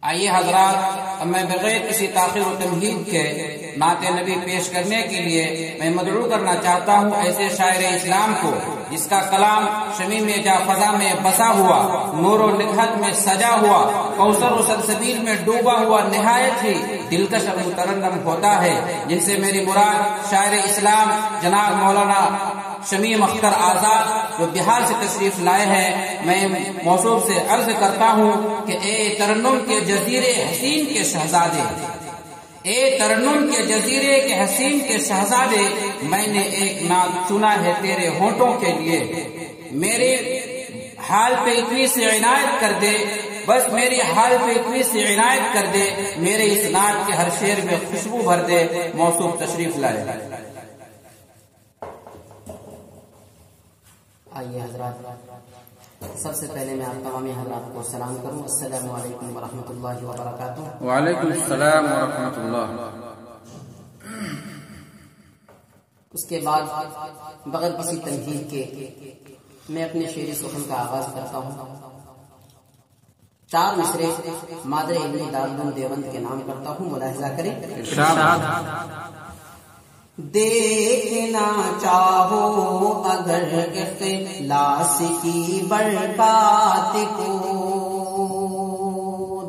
آئیے حضرات، اب میں بغیر کسی تاخیر و تمہید کے نعت نبی پیش کرنے کے لیے میں مدعو کرنا چاہتا ہوں ایسے شاعر اسلام کو جس کا کلام شمیم جا فضا میں بسا ہوا، نور و نکہت میں سجا ہوا، کوثر و سلسبیل میں ڈوبا ہوا نہایت ہی دلکش اور مترنم ہوتا ہے، جن سے میری مراد شاعر اسلام جناب مولانا شمیم اختر آزاد جو بہار سے تشریف لائے ہیں۔ میں موصوف سے عرض کرتا ہوں کہ اے ترنم کے جزیرے حسین کے شہزادے، اے ترنم کے جزیرے کے حسین کے شہزادے، میں نے ایک نعت سنا ہے تیرے ہونٹوں کے لیے، میرے حال پہ اتنی سی عنایت کر دے، بس میری حال پہ اتنی سی عنایت کر دے، میرے اس نعت کے ہر شعر میں خوشبو بھر دے۔ موصوف تشریف لائے۔ آئیے حضرات، سب سے پہلے میں آپ تمام حضرات کو سلام کروں۔ السلام علیکم ورحمۃ اللہ وبرکاتہ۔ وعلیکم السلام ورحمۃ اللہ۔ اس کے بعد بغیر کسی تنقید کے میں اپنے شعری سخن کا آغاز کرتا ہوں۔ 4 مصرے مادر ابن دارالعلوم دیوبند کے نام کرتا ہوں، ملاحظہ کریں۔ دیکھنا چاہو اگر اخلاص کی برکات کو،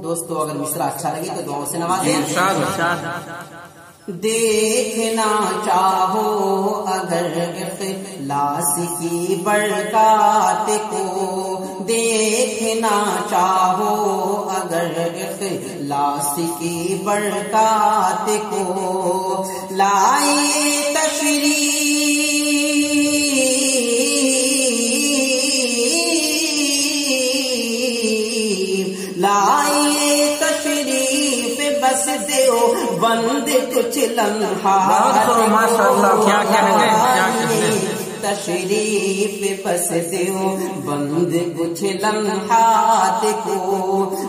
دوستو اگر مصرع اچھا لگے تو دعاؤں سے نوازیں۔ دیکھنا چاہو اگر اخلاص کی برکات کو، دیکھنا چاہو اگر اخلاص کی برکات کو، لائے تشریف لائے تشریف بس دیو بند کچھ لمحات تشریف بس دیو بند کچھ لمحات کو،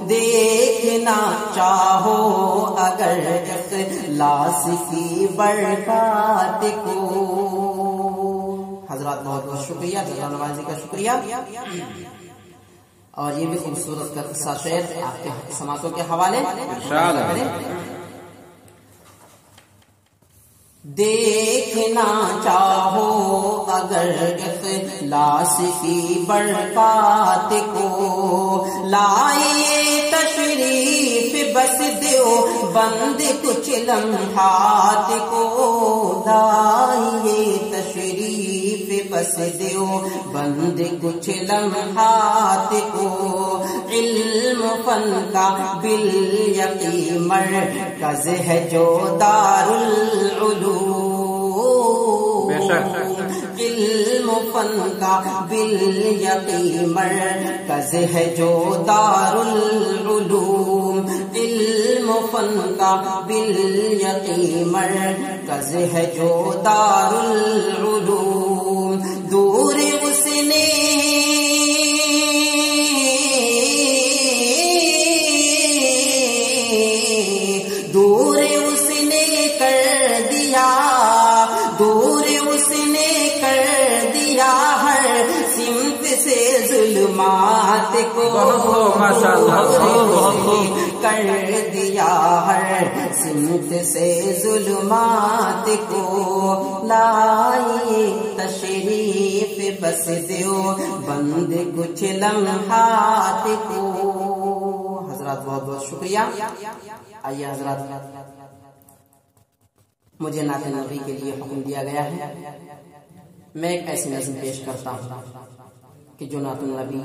دیکھنا چاہو اگر اخلاص کی برکات کو۔ حضرات بہت بہت شکریہ، جزا نوازی کا شکریہ۔ اور یہ بھی خوبصورت کا قصہ شعر آپ کے سماعتوں کے حوالے کریں۔ دیکھنا چاہو اگر اخلاص کی برکات کو، لائے تشریف بس دیو بند کچھ لمحات کو، لائے تشریف بس دیو بند کچھ لمحات کو، علم فن کا بالیقین مرکز ہے جو دارالعلوم، علم فن کا بالیقین مرکز ہے جو دارالعلوم، علم فن کا بالیقین مرکز ہے جو دارالعلوم، دور اس نے ظلمات کو کر دیا ہر سمت سے ظلمات کو، لائے تشریف بس دیو بند کچھ لمحات کو۔ حضرات بہت بہت شکریہ۔ آئیے حضرات، مجھے نعت نبی کے لیے حکم دیا گیا ہے، میں ایک ایسی نظم پیش کرتا ہوں کہ جو نعت النبی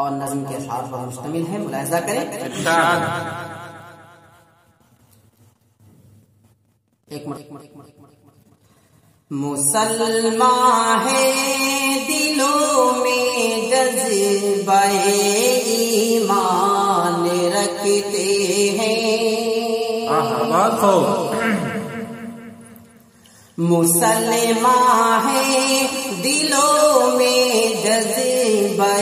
اور نظم کے اشعار پر مشتمل ہے، ملاحظہ کریں۔ مسلمان ہے دلوں میں جذبہ ایمان رکھتے ہیں، مسلمان ہے دلوں میں جذبہ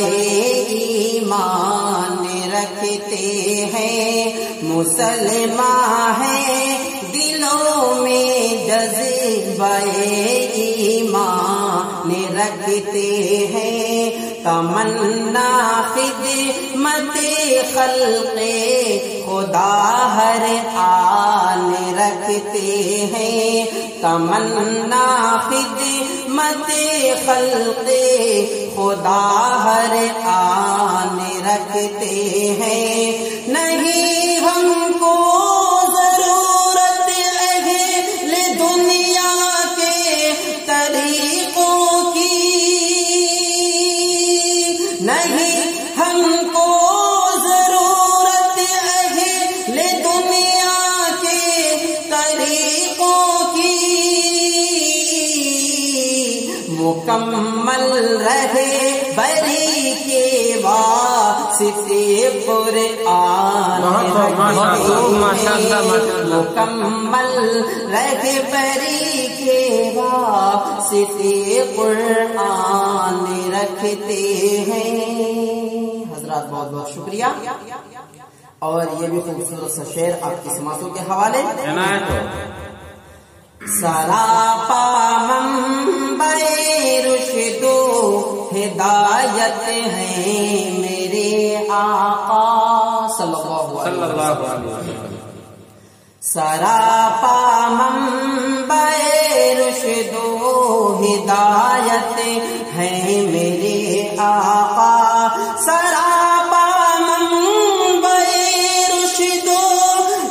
ایمان رکھتے ہیں، مسلمان ہے دلوں میں جذبہ ایمان رکھتے ہیں، تمنا خدمت خلق خدا ہر آن رکھتے ہیں، تمنا خدمت خلق خدا ہر آن رکھتے ہیں، نہیں ہم کو ضرورت اہل دنیا کے طریقوں کی، نہیں ہم کو ضرورت اہل دنیا کے طریقوں کی، مکمل رہے بری کے واسطے قرآن مکمل رہے بری کے واسطے قرآن رکھتے ہیں۔ حضرات بہت بہت شکریہ، اور یہ بھی خوبصورت سا شعر آپ کی سماعتوں کے حوالے۔ سراپا منبع رشد و ہدایت ہیں میرے آقا صلی اللہ علیہ وسلم، سراپا منبع رشد و ہدایت ہیں میرے آقا، سراپا منبع رشد و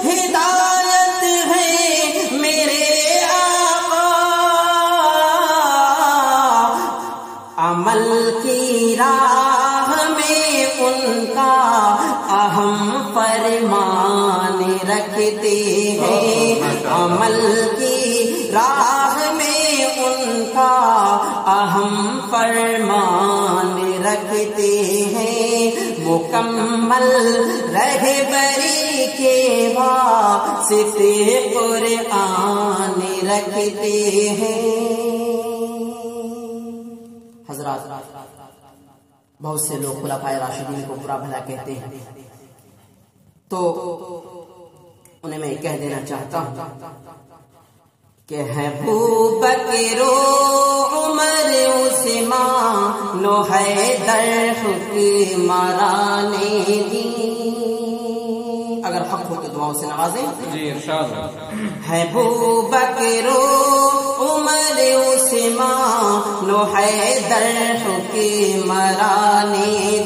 ہدایت ہیں میرے عمل کی راہ میں ان کا اہم فرمان رکھتے ہیں، عمل کی راہ میں ان کا اہم فرمان رکھتے ہیں، مکمل رہبری کے واسطے قرآن رکھتے ہیں۔ حضرات بہت سے لوگ خلفائے راشدین کو برا بھلا کہتے ہیں، تو انہیں میں کہہ دینا چاہتا ہوں کہ ہے ابو بکر و عمر عثمان و حیدر حکمران دین، اگر حق ہو تو دعاؤں سے نوازیں۔ جی ارشاد ہے ابو بکر و عمر عثمان و حیدر حکمران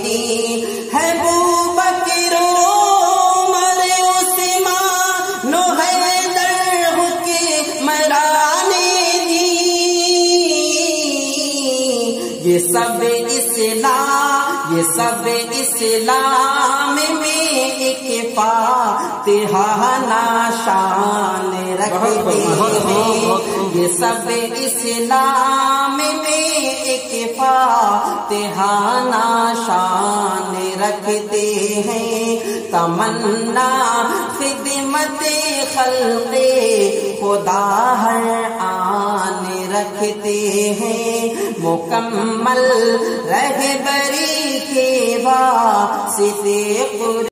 دین، ہے ابو بکر و عمر عثمان و حیدر حکمران دین، یہ سب اسلام میں ایک فاتحہ نشان رکھتے ہیں، یہ سب اسلام میں ایک فاتحہ نشان رکھتے ہیں، تمنا خدمت خلق خدا ہر آن رکھتے ہیں، مکمل رہبری کے واسطے